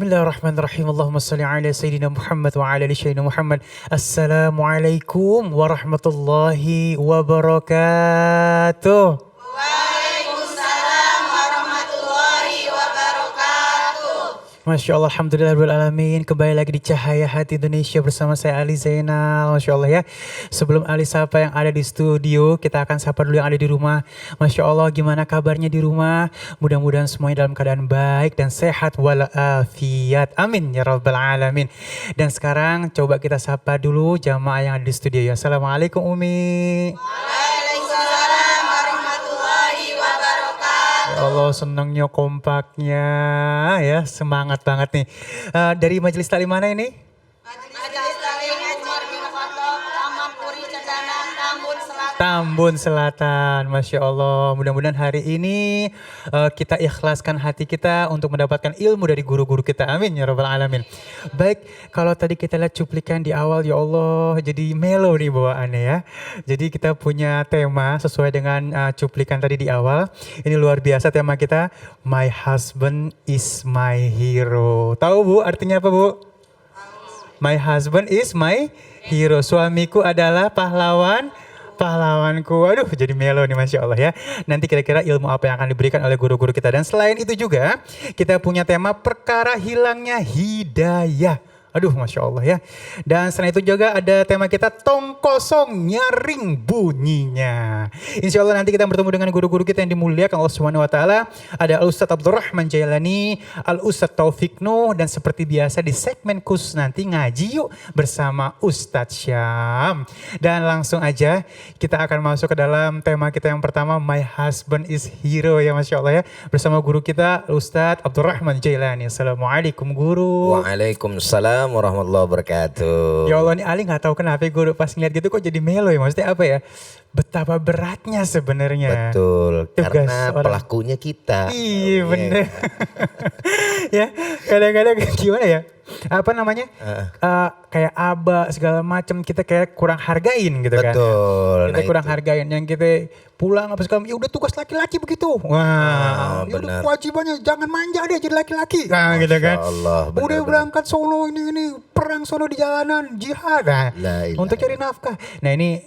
Bismillahirrahmanirrahim. Allahumma salli ala Sayyidina Muhammad wa ala ali Sayyidina Muhammad. Assalamualaikum warahmatullahi wabarakatuh. Waalaikumsalam warahmatullahi wabarakatuh. Masya Allah, Alhamdulillah Rabbil Alamin. Kembali lagi di Cahaya Hati Indonesia bersama saya Ali Zainal. Masya Allah ya. Sebelum Ali sapa yang ada di studio, kita akan sapa dulu yang ada di rumah. Masya Allah, gimana kabarnya di rumah? Mudah-mudahan semuanya dalam keadaan baik dan sehat walafiat. Amin ya Rabbal Alamin. Dan sekarang coba kita sapa dulu jamaah yang ada di studio ya. Assalamualaikum Umi. Waalaikumsalam warahmatullahi wabarakatuh. Ya Allah, senangnya kompaknya ya, semangat banget nih. Dari Majelis Taklim mana ini? Majelis Taklim Umar bin Khattab, Taman Puri Cendana, Tambun Selatan. Tambun Selatan, Masya Allah. Mudah-mudahan hari ini kita ikhlaskan hati kita untuk mendapatkan ilmu dari guru-guru kita. Amin ya Rabbal Alamin. Baik, kalau tadi kita lihat cuplikan di awal, ya Allah, jadi melo nih bawaannya ya. Jadi kita punya tema sesuai dengan cuplikan tadi di awal. Ini luar biasa tema kita, My Husband is My Hero. Tahu Bu artinya apa Bu? My husband is my hero. Suamiku adalah pahlawanku. Aduh, jadi melo nih Masya Allah ya. Nanti kira-kira ilmu apa yang akan diberikan oleh guru-guru kita. Dan selain itu juga kita punya tema perkara hilangnya hidayah. Aduh, Masya Allah ya. Dan selain itu juga ada tema kita tong kosong nyaring bunyinya. Insya Allah nanti kita bertemu dengan guru-guru kita yang dimuliakan Allah Subhanahu Wa Taala. Ada Al-Ustadz Abdurrahman Jailani, Al-Ustadz Taufik Nuh, dan seperti biasa di segmen khusus nanti ngaji yuk bersama Ustadz Syam. Dan langsung aja kita akan masuk ke dalam tema kita yang pertama, My Husband is Hero ya Masya Allah ya. Bersama guru kita Ustadz Abdurrahman Jailani. Assalamualaikum guru. Waalaikumsalam warahmatullahi wabarakatuh. Ya Allah, nih Ali gak tahu kenapa guru pas ngeliat gitu kok jadi melo ya. Maksudnya apa ya? Betapa beratnya sebenarnya. Betul, Tugas karena orang. pelakunya kita. Iya bener. Ya kadang-kadang gimana ya? Apa namanya? Kayak aba segala macam kita kayak kurang hargain gitu kan. Betul. Kita kurang hargain. Yang kita pulang apa segala ya udah tugas laki-laki begitu. Wah, ya udah benar. kewajibannya jangan manja deh jadi laki-laki. Nah gitu kan. Masya Allah, Udah benar-benar. berangkat solo ini perang solo di jalanan jihad La ilaha untuk cari nafkah. Nah ini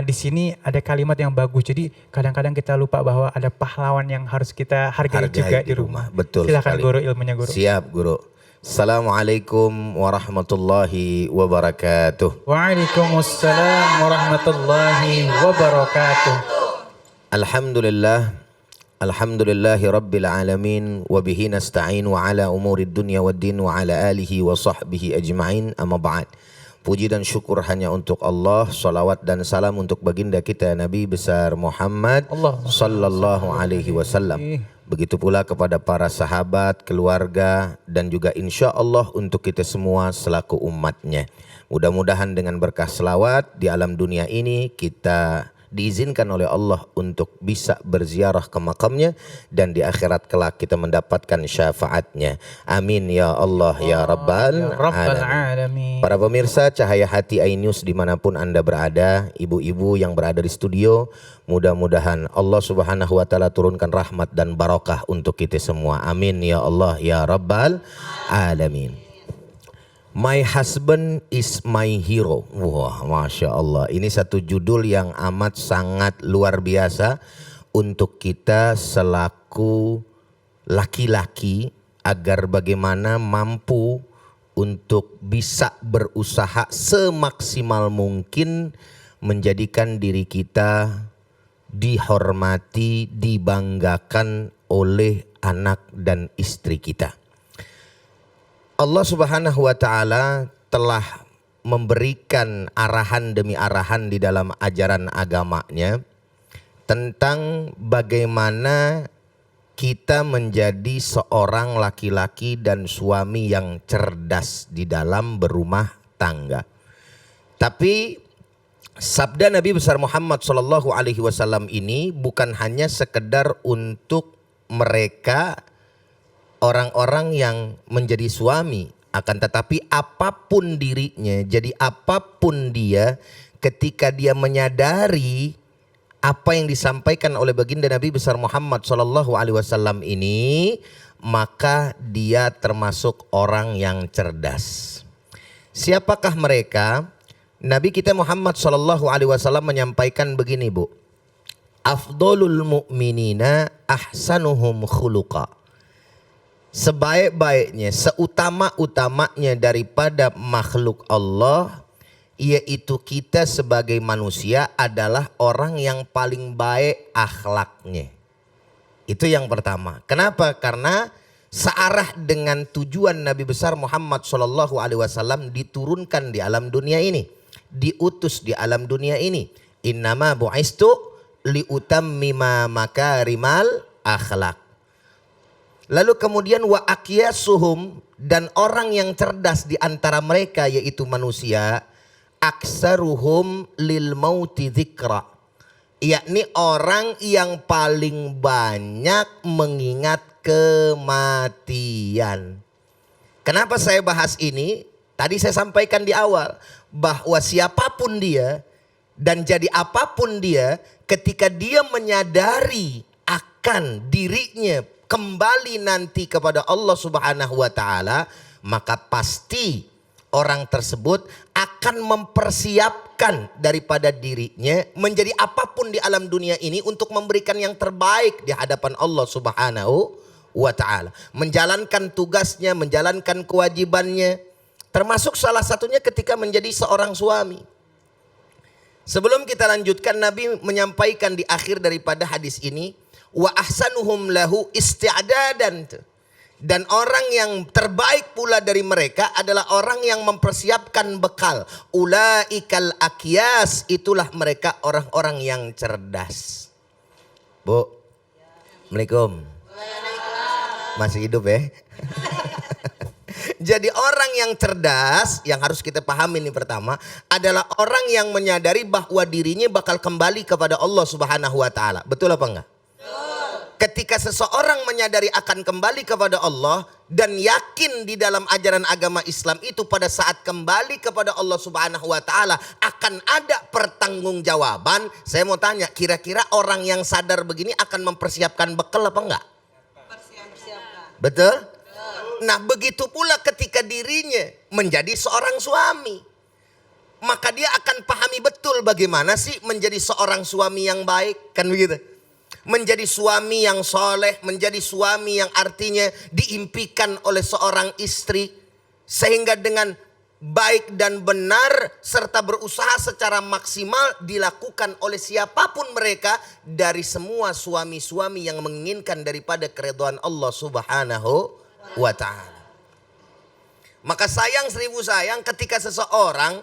di sini ada kalimat yang bagus. Jadi kadang-kadang kita lupa bahwa ada pahlawan yang harus kita hargai juga di rumah. Betul Silakan sekali. guru, ilmunya guru. Siap guru. Assalamualaikum warahmatullahi wabarakatuh. Waalaikumsalam warahmatullahi wabarakatuh. Alhamdulillah. Alhamdulillahi rabbil alamin. Wabihi nasta'in wa ala umurid dunya wad din wa ala alihi wa sahbihi ajma'in, amma ba'd. Puji dan syukur hanya untuk Allah. Salawat dan salam untuk baginda kita Nabi besar Muhammad Allahumma sallallahu alaihi wasallam. Begitu pula kepada para sahabat, keluarga, dan juga insya Allah untuk kita semua selaku umatnya. Mudah-mudahan dengan berkah selawat di alam dunia ini kita diizinkan oleh Allah untuk bisa berziarah ke makamnya, dan di akhirat kelak kita mendapatkan syafaatnya. Amin ya Allah ya Rabbal Alamin. Para pemirsa Cahaya Hati iNews dimanapun Anda berada, ibu-ibu yang berada di studio, mudah-mudahan Allah Subhanahu Wa Taala turunkan rahmat dan barakah untuk kita semua. Amin ya Allah ya Rabbal Alamin. My husband is my hero. Wah, Masya Allah. Ini satu judul yang amat sangat luar biasa untuk kita selaku laki-laki, agar bagaimana mampu untuk bisa berusaha semaksimal mungkin menjadikan diri kita dihormati, dibanggakan oleh anak dan istri kita. Allah Subhanahu Wa Taala telah memberikan arahan demi arahan di dalam ajaran agamanya tentang bagaimana kita menjadi seorang laki-laki dan suami yang cerdas di dalam berumah tangga. Tapi sabda Nabi besar Muhammad sallallahu alaihi wasallam ini bukan hanya sekedar untuk mereka orang-orang yang menjadi suami, akan tetapi apapun dirinya, jadi apapun dia, ketika dia menyadari apa yang disampaikan oleh baginda Nabi besar Muhammad sallallahu alaihi wasallam ini, maka dia termasuk orang yang cerdas. Siapakah mereka? Nabi kita Muhammad SAW menyampaikan begini, Bu. Afdolul mu'minina ahsanuhum khuluqa. Sebaik-baiknya, seutama-utamanya daripada makhluk Allah, yaitu kita sebagai manusia adalah orang yang paling baik akhlaknya. Itu yang pertama. Kenapa? Karena searah dengan tujuan Nabi besar Muhammad SAW diturunkan di alam dunia ini, diutus di alam dunia ini. Innama bu'istu liutammima makarimal akhlak. Lalu kemudian wa aqyasuhum, dan orang yang cerdas di antara mereka yaitu manusia, aksaruhum lil mauti dzikra, yakni orang yang paling banyak mengingat kematian. Kenapa saya bahas ini? Tadi saya sampaikan di awal bahwa siapapun dia dan jadi apapun dia, ketika dia menyadari akan dirinya kembali nanti kepada Allah Subhanahu wa taala, maka pasti orang tersebut akan mempersiapkan daripada dirinya menjadi apapun di alam dunia ini untuk memberikan yang terbaik di hadapan Allah Subhanahu wa taala, menjalankan tugasnya, menjalankan kewajibannya, termasuk salah satunya ketika menjadi seorang suami. Sebelum kita lanjutkan, Nabi menyampaikan di akhir daripada hadis ini, wa ahsanuhum lahu isti'dadan. Dan orang yang terbaik pula dari mereka adalah orang yang mempersiapkan bekal. Ulaikal aqyas, itulah mereka orang-orang yang cerdas. Bu, Assalamualaikum. Masih hidup ya? Jadi orang yang cerdas, yang harus kita pahami ini pertama, adalah orang yang menyadari bahwa dirinya bakal kembali kepada Allah Subhanahu wa taala. Betul apa enggak? Ketika seseorang menyadari akan kembali kepada Allah dan yakin di dalam ajaran agama Islam itu pada saat kembali kepada Allah Subhanahu wa taala akan ada pertanggungjawaban, saya mau tanya, kira-kira orang yang sadar begini akan mempersiapkan bekal apa enggak? Betul? Nah, begitu pula ketika dirinya menjadi seorang suami, maka dia akan pahami betul bagaimana sih menjadi seorang suami yang baik, kan begitu? Menjadi suami yang soleh, menjadi suami yang artinya diimpikan oleh seorang istri, sehingga dengan baik dan benar serta berusaha secara maksimal dilakukan oleh siapapun mereka dari semua suami-suami yang menginginkan daripada keridhaan Allah Subhanahu wa ta'ala. Maka sayang seribu sayang ketika seseorang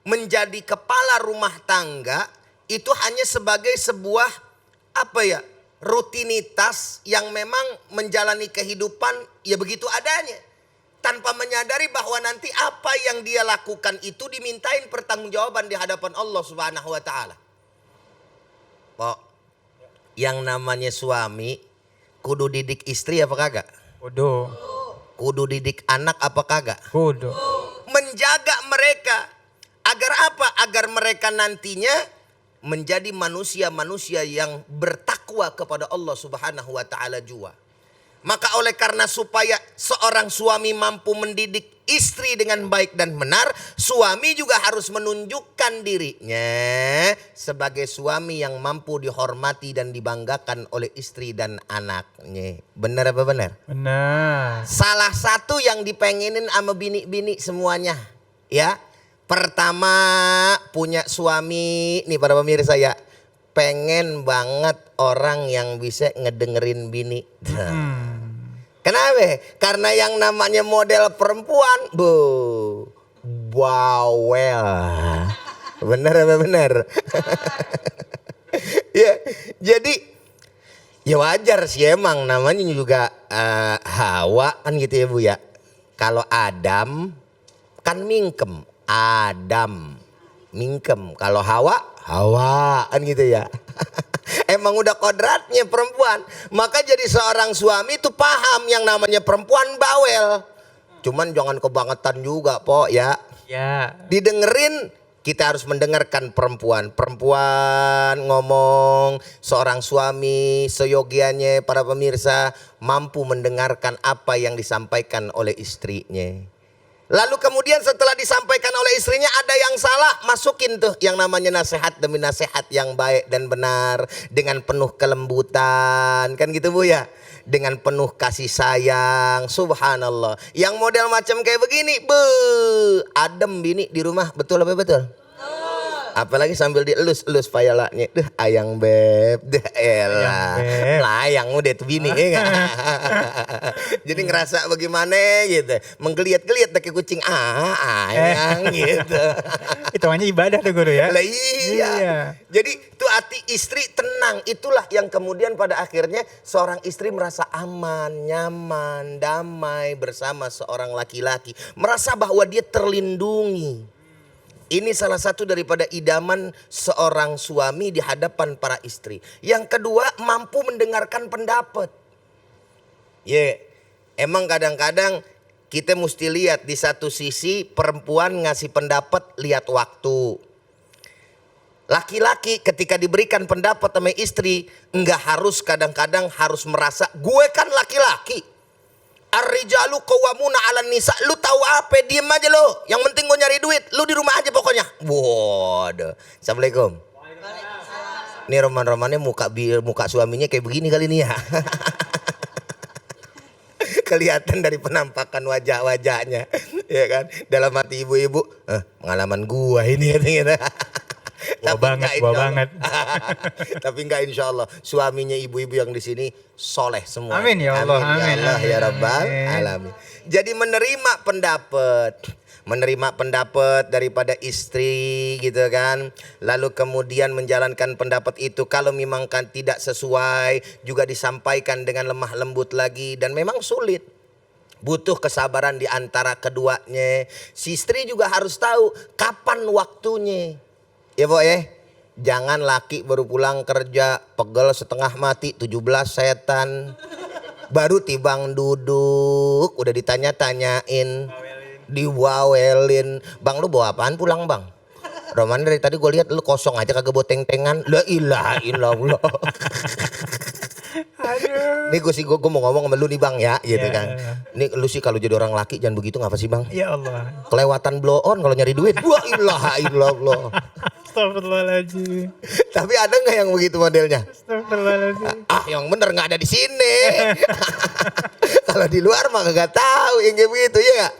menjadi kepala rumah tangga itu hanya sebagai sebuah rutinitas yang memang menjalani kehidupan ya begitu adanya, tanpa menyadari bahwa nanti apa yang dia lakukan itu dimintain pertanggungjawaban di hadapan Allah Subhanahu wa taala. Pok, yang namanya suami kudu didik istri apa kagak? Kudu. Kudu didik anak apa kagak? Kudu. Menjaga mereka agar apa? Agar mereka nantinya menjadi manusia-manusia yang bertakwa kepada Allah Subhanahu wa taala jua. Maka oleh karena supaya seorang suami mampu mendidik istri dengan baik dan benar, suami juga harus menunjukkan dirinya sebagai suami yang mampu dihormati dan dibanggakan oleh istri dan anaknya. Benar apa benar? Benar. Salah satu yang dipengenin sama bini-bini semuanya, ya. Pertama, punya suami nih para pemirsa ya, pengen banget orang yang bisa ngedengerin bini. Kenapa? Karena yang namanya model perempuan, bawel. Bener apa bener? Ya, jadi ya wajar sih emang namanya juga Hawa kan gitu ya Bu ya. Kalau Adam kan mingkem. Adam mingkem, kalau Hawa kan gitu ya. Emang udah kodratnya perempuan. Maka jadi seorang suami itu paham yang namanya perempuan bawel. Cuman jangan kebangetan juga Po ya. Ya. Didengerin Kita harus mendengarkan perempuan. Perempuan ngomong, seorang suami seyogianya para pemirsa mampu mendengarkan apa yang disampaikan oleh istrinya. Lalu kemudian setelah disampaikan oleh istrinya ada yang salah, masukin tuh yang namanya nasihat demi nasihat yang baik dan benar. Dengan penuh kelembutan, kan gitu Bu ya. Dengan penuh kasih sayang, subhanallah. Yang model macam kayak begini, adem bini di rumah, betul apa betul? Apalagi sambil dielus-elus payalanya. Ayang beb, elah. Layang udah tuh bini ya kan? Jadi ngerasa bagaimana gitu. Menggeliat-geliat kayak kucing. Ayang gitu. Itu hanya ibadah tuh guru ya. Lah iya. Jadi tuh hati istri tenang. Itulah yang kemudian pada akhirnya seorang istri merasa aman, nyaman, damai bersama seorang laki-laki. Merasa bahwa dia terlindungi. Ini salah satu daripada idaman seorang suami di hadapan para istri. Yang kedua, mampu mendengarkan pendapat. Emang kadang-kadang kita mesti lihat di satu sisi perempuan ngasih pendapat lihat waktu. Laki-laki ketika diberikan pendapat sama istri enggak harus kadang-kadang harus merasa gue kan laki-laki. Ar-rijalu qawwamuna 'alan nisa. Lu tahu apa? Diem aja lo. Yang penting gue nyari duit. Lu di rumah aja pokoknya. Waduh. Assalamualaikum. Ini roman-romannya muka suaminya kayak begini kali ini ya. Kelihatan dari penampakan wajah-wajahnya, ya kan? Dalam hati ibu-ibu, pengalaman gua ini gitu. Wah banget. Tapi enggak, insya Allah suaminya ibu-ibu yang di sini soleh semua. Amin ya Allah. Amin ya Allah ya Rabbal alamin. Jadi menerima pendapat daripada istri gitu kan. Lalu kemudian menjalankan pendapat itu. Kalau memang kan tidak sesuai juga disampaikan dengan lemah lembut lagi. Dan memang sulit. Butuh kesabaran di antara keduanya. Si istri juga harus tahu kapan waktunya. Ya Bo ya. Jangan laki baru pulang kerja pegel setengah mati 17 setan. Baru tibang duduk udah ditanya-tanyain. Diwawelin. Bang lu bawa apaan pulang bang? Roman dari tadi gue lihat lu kosong aja kagak bawa teng-tengan. La ilaha illallah. Aduh. Nih gue mau ngomong sama lu nih bang ya gitu kan. Nih lu sih kalau jadi orang laki jangan begitu ngapa sih bang? Ya Allah. Kelewatan blow on kalau nyari duit. Wa ilaha illallah. Astagfirullahaladzim. Tapi ada nggak yang begitu modelnya? Astagfirullahaladzim. Yang bener nggak ada di sini. Kalau di luar mah nggak tahu yang kayak begitu ya gak?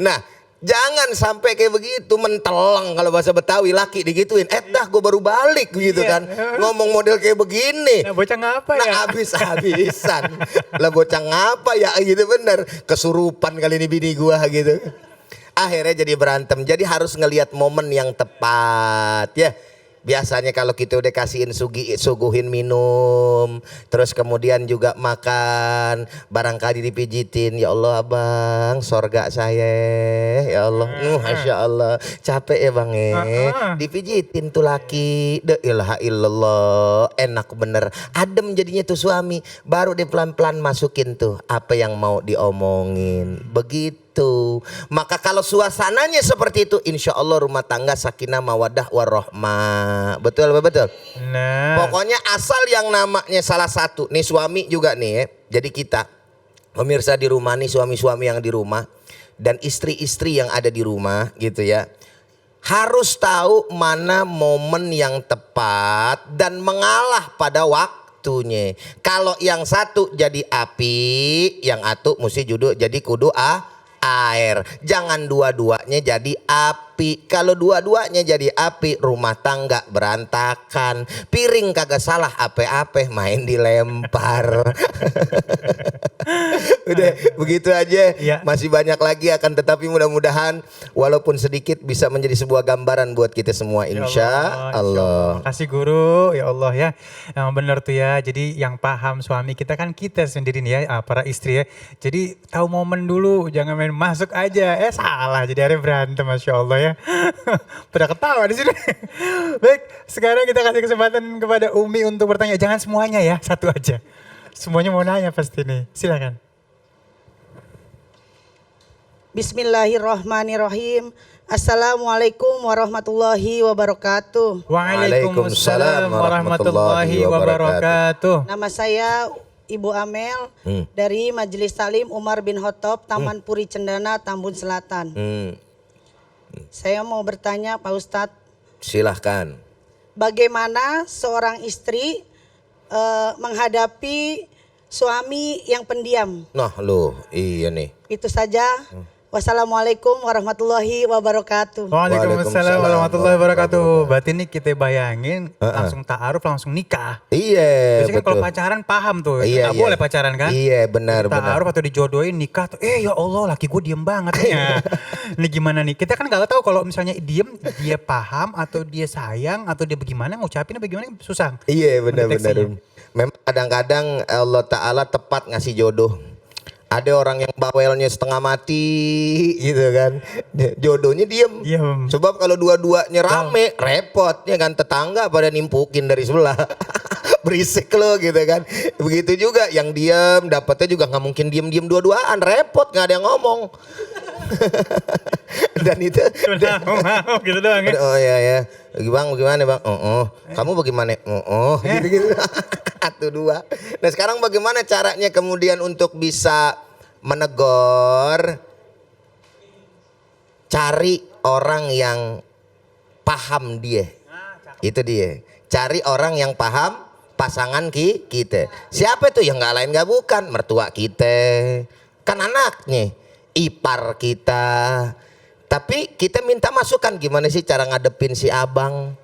Nah, jangan sampai kayak begitu mentelang kalau bahasa Betawi laki digituin. Dah gue baru balik gitu kan. Ngomong model kayak begini. Nah bocah ngapa ya? Nah habis-habisan. Lah bocah ngapa ya gitu bener. Kesurupan kali ini bini gua gitu. Akhirnya jadi berantem. Jadi harus ngelihat momen yang tepat ya. Biasanya kalau kita udah kasihin suguhin minum, terus kemudian juga makan, barangkali dipijitin, ya Allah abang, sorga saya, ya Allah, masya Allah, capek ya bang dipijitin tuh laki, de ilaha illallah, enak bener, adem jadinya tuh suami, baru dia pelan-pelan masukin tuh apa yang mau diomongin, begitu. Maka kalau suasananya seperti itu, insya Allah rumah tangga sakinah mawadah warahmah. Betul betul. Nah. Pokoknya asal yang namanya salah satu nih suami juga nih ya. Jadi kita pemirsa di rumah nih, suami-suami yang di rumah dan istri-istri yang ada di rumah gitu ya, harus tahu mana momen yang tepat dan mengalah pada waktunya. Kalau yang satu jadi api, yang satu mesti jadi kudu air. Jangan dua-duanya jadi api. Kalau dua-duanya jadi api, rumah tangga berantakan. Piring kagak salah ape-ape, main dilempar. Udah begitu aja ya. Masih banyak lagi akan, tetapi mudah-mudahan walaupun sedikit bisa menjadi sebuah gambaran buat kita semua, insya Allah. Kasih guru ya Allah ya. Yang benar tuh ya. Jadi yang paham suami kita kan kita sendiri nih ya, para istri ya. Jadi tahu momen dulu, jangan main masuk aja. Salah jadi akhirnya berantem, masya Allah ya. Pada ketawa di sini. Baik, sekarang kita kasih kesempatan kepada Umi untuk bertanya. Jangan semuanya ya, satu aja. Semuanya mau nanya pasti nih. Silakan. Bismillahirrahmanirrahim. Assalamualaikum warahmatullahi wabarakatuh. Waalaikumsalam warahmatullahi wabarakatuh. Nama saya Ibu Amel dari Majelis Salim Umar bin Khattab, Taman Puri Cendana, Tambun Selatan. Saya mau bertanya Pak Ustadz, Silahkan. bagaimana seorang istri menghadapi suami yang pendiam? Nah lu, iya nih. Itu saja. Wassalamualaikum warahmatullahi wabarakatuh. Waalaikumsalam warahmatullahi wabarakatuh. Berarti nih kita bayangin langsung ta'aruf, langsung nikah. Iya, Biasanya kan kalau betul. pacaran paham tuh, Iya, nggak iya. boleh pacaran kan? Iya, benar, Ta'aruf atau dijodohin nikah tuh, ya Allah laki gue diem banget nih. Ini gimana nih? Kita kan nggak tahu kalau misalnya diem, dia paham atau dia sayang atau dia bagaimana ngucapinnya bagaimana susah. Iya, benar-benar. mendeteksinya. Memang kadang-kadang Allah Ta'ala tepat ngasih jodoh. Ada orang yang bawelnya setengah mati gitu kan. Jodohnya diem. Diem. Sebab kalau dua-duanya rame, repot ya kan, tetangga pada nimpukin dari sebelah. Berisik lo gitu kan. Begitu juga yang diem, dapatnya juga nggak mungkin diem-diem dua-duaan, repot nggak ada yang ngomong. Dan itu Mau gitu doang ya. oh ya ya. Bang bagaimana bang? Kamu bagaimana? Gitu-gitu. Satu dua. Nah sekarang bagaimana caranya kemudian untuk bisa menegur? Cari orang yang paham dia. Itu dia. Cari orang yang paham pasangan kita. Siapa itu? Yang nggak lain nggak bukan mertua kita. Kan anaknya, ipar kita. Tapi kita minta masukan gimana sih cara ngadepin si abang.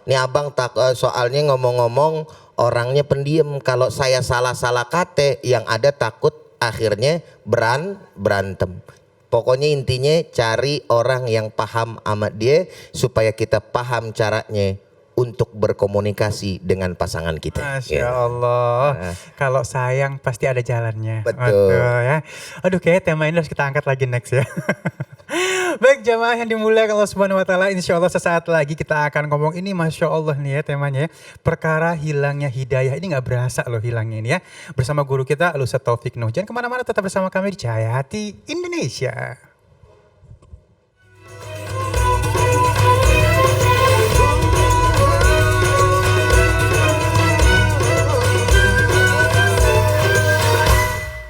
Nih abang soalnya ngomong-ngomong orangnya pendiam. Kalau saya salah-salah kate yang ada takut akhirnya berantem. Pokoknya intinya cari orang yang paham sama dia supaya kita paham caranya untuk berkomunikasi dengan pasangan kita. Masya Allah. Nah. Kalau sayang pasti ada jalannya. Betul. Ya. Aduh kayak tema ini harus kita angkat lagi next ya. Baik jamaah yang dimuliakan Allah Subhanahu Wa Taala, insya Allah sesaat lagi kita akan ngomong ini, masya Allah nih ya temanya, perkara hilangnya hidayah. Ini nggak berasa loh hilangnya ini ya. Bersama guru kita Al Ustadz Taufik Nuh. Jangan kemana-mana, tetap bersama kami di Cahaya Hati Indonesia.